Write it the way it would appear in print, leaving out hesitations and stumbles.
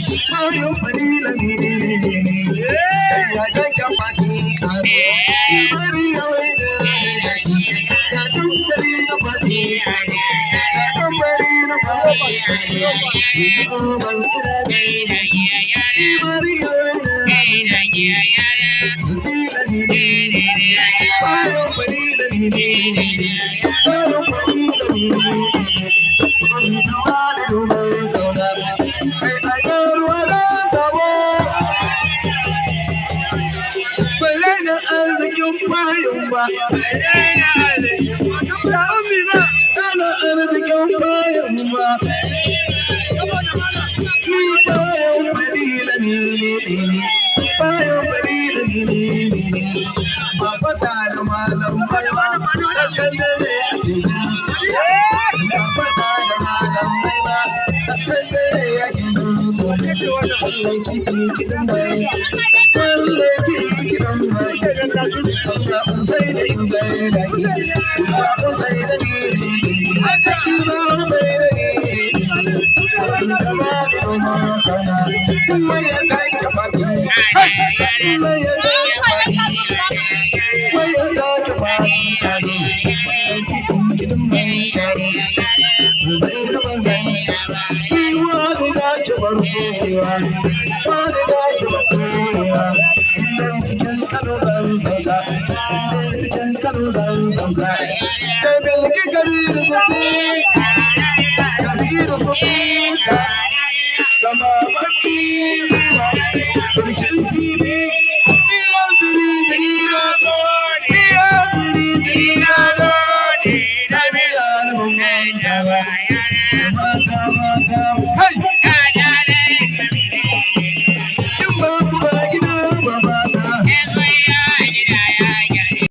bayan fadila ne ya daga fati kare bari ya wai da ya tambari na fati ya tambari na fati ya ban kira bari ya wai da fadila ne bayan fadila ne bayan fadila ne arzikin bayan ba, ana arzikin bayan ba, ni bayan fadila ne bayan fadila ne ba fata da malam baiwa da kallare ake yi ba fata da malam baiwa da kallare ake yi wallai kiɗi kiɗan bai wallai kiɗi kiɗan bai ba usai da ingai da ki ba usai da biri biri ba usai da biri biri da ba da doma kana kuma ya take fati kuma ya take fati kuma ya take fati kado kiɗi kiɗan bai kado bai da bangai kiwa da dace barkowa ba da dace barkowa cikin Kano zan sauka, cikin Kano zan sauka. Da bilki Kabiru Kusi, Kabiru Kusi.